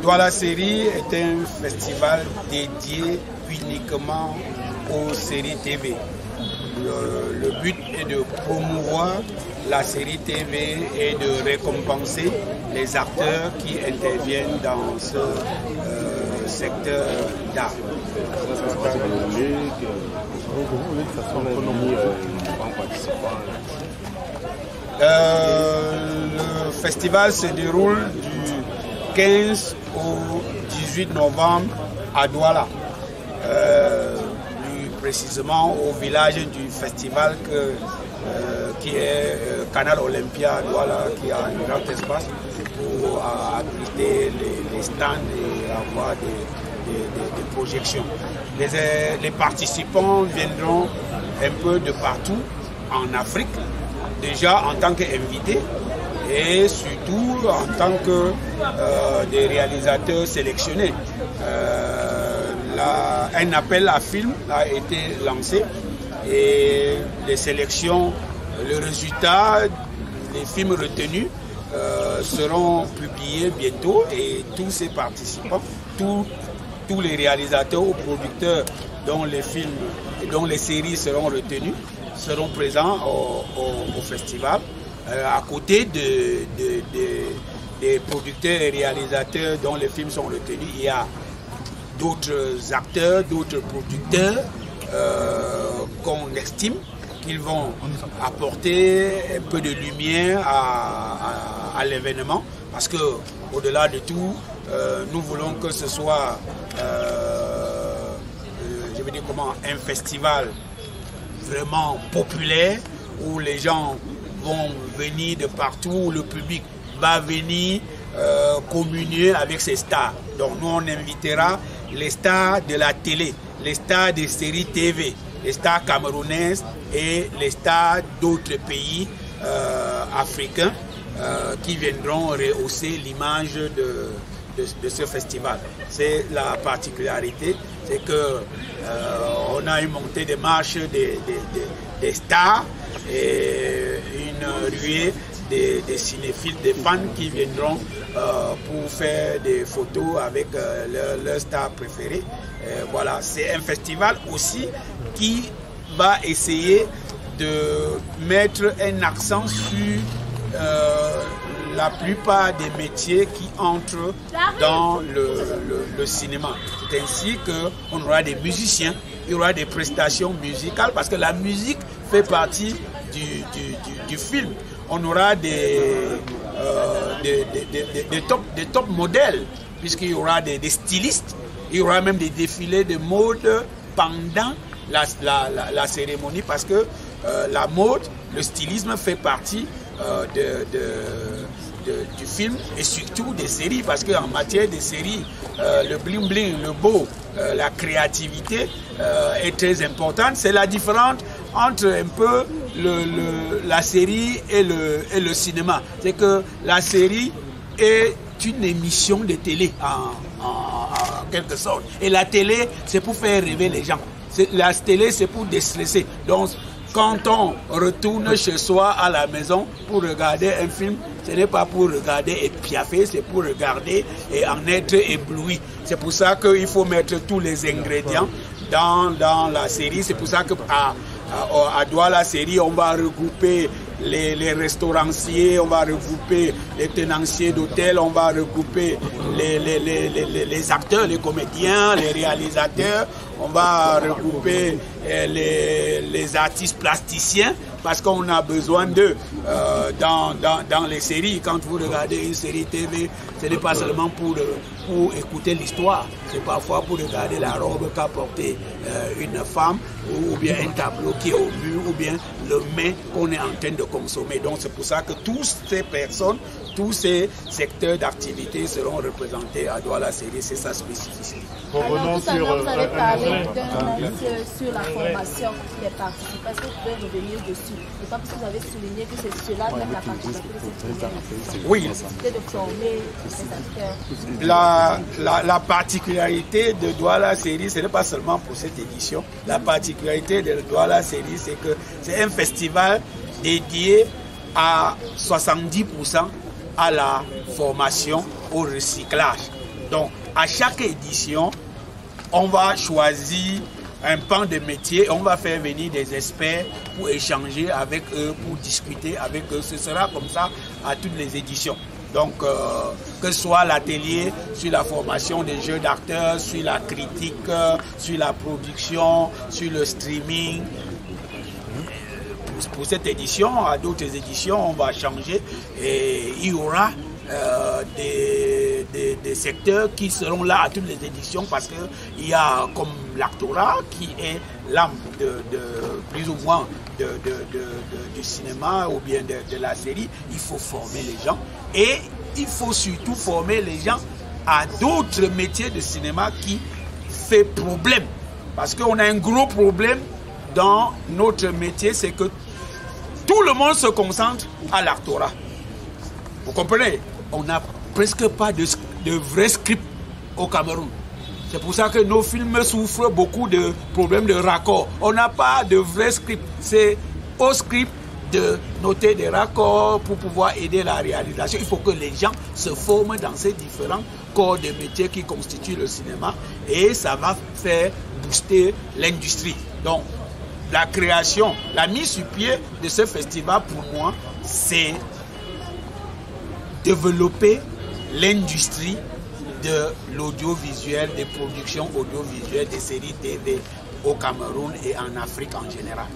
Douala Série est un festival dédié uniquement aux séries TV. Le but est de promouvoir la série TV et de récompenser les acteurs qui interviennent dans ce secteur d'art. Le festival se déroule du 15 au 18 novembre à Douala. Plus précisément au village du festival qui est Canal Olympia à Douala, qui a un grand espace pour abriter les stands et avoir des projections. Les participants viendront un peu de partout en Afrique, déjà en tant qu'invités et surtout en tant que des réalisateurs sélectionnés. Un appel à film a été lancé et les sélections, le résultat des films retenus seront publiés bientôt et tous ces participants, tous les réalisateurs ou producteurs dont les films et dont les séries seront retenus seront présents au festival. À côté des producteurs et réalisateurs dont les films sont retenus, il y a d'autres acteurs, d'autres producteurs qu'on estime qu'ils vont apporter un peu de lumière à l'événement, parce que au-delà de tout, nous voulons que ce soit, je veux dire comment, un festival vraiment populaire où les gens vont venir de partout, où le public va venir communier avec ces stars. Donc nous on invitera les stars de la télé, les stars des séries TV, les stars camerounaises et les stars d'autres pays africains qui viendront rehausser l'image de ce festival. C'est la particularité, c'est que on a une montée de marche des stars et une ruée des cinéphiles, des fans qui viendront pour faire des photos avec leurs stars préférées. Voilà, c'est un festival aussi qui va essayer de mettre un accent sur la plupart des métiers qui entrent dans le cinéma. C'est ainsi qu'on aura des musiciens, il y aura des prestations musicales, parce que la musique fait partie du film. On aura des top modèles, puisqu'il y aura des stylistes, il y aura même des défilés de mode pendant la cérémonie, parce que la mode, le stylisme fait partie du film et surtout des séries, parce qu'en matière de séries, le bling bling, le beau, la créativité est très importante. C'est la différence entre un peu la série et le cinéma. C'est que la série est une émission de télé en quelque sorte. Et la télé, c'est pour faire rêver les gens. La télé, c'est pour déstresser. Donc, quand on retourne chez soi à la maison pour regarder un film, ce n'est pas pour regarder et piaffer, c'est pour regarder et en être ébloui. C'est pour ça qu'il faut mettre tous les ingrédients dans la série. C'est pour ça qu'à Douala Série, on va regrouper les restauranciers, on va regrouper les tenanciers d'hôtel, on va regrouper les acteurs, les comédiens, les réalisateurs, on va regrouper les artistes plasticiens, parce qu'on a besoin d'eux dans les séries. Quand vous regardez une série TV, ce n'est pas seulement pour écouter l'histoire, c'est parfois pour regarder la robe qu'a portée une femme, ou bien un tableau qui est au mur, ou bien le mets qu'on est en train de consommer. Donc c'est pour ça que toutes ces personnes, tous ces secteurs d'activité seront représentés à Douala Série, c'est sa spécificité. Alors, tout à l'heure, vous avez parlé sur la formation des participants. Est-ce que vous pouvez revenir dessus? Je pense que vous avez souligné que c'est cela même la particularité de cette émission. Oui. C'est de former les acteurs. La particularité de Douala Série, ce n'est pas seulement pour cette édition. La particularité de Douala Série, c'est que c'est un festival dédié à 70% à la formation au recyclage. Donc, à chaque édition, on va choisir un pan de métier, on va faire venir des experts pour échanger avec eux, pour discuter avec eux. Ce sera comme ça à toutes les éditions. Donc, que ce soit l'atelier sur la formation des jeux d'acteurs, sur la critique, sur la production, sur le streaming. Pour cette édition, à d'autres éditions, on va changer et il y aura des secteurs qui seront là à toutes les éditions parce qu'il y a comme l'actorat qui est l'âme de plus ou moins du cinéma ou bien de la série. Il faut former les gens et il faut surtout former les gens à d'autres métiers de cinéma qui fait problème. Parce qu'on a un gros problème dans notre métier, c'est que tout le monde se concentre à l'actorat. Vous comprenez? On n'a presque pas de vrai script au Cameroun. C'est pour ça que nos films souffrent beaucoup de problèmes de raccord. On n'a pas de vrai script. C'est au script de noter des raccords pour pouvoir aider la réalisation. Il faut que les gens se forment dans ces différents corps de métiers qui constituent le cinéma et ça va faire booster l'industrie. Donc, la création, la mise sur pied de ce festival, pour moi, c'est développer l'industrie de l'audiovisuel, des productions audiovisuelles, des séries TV au Cameroun et en Afrique en général.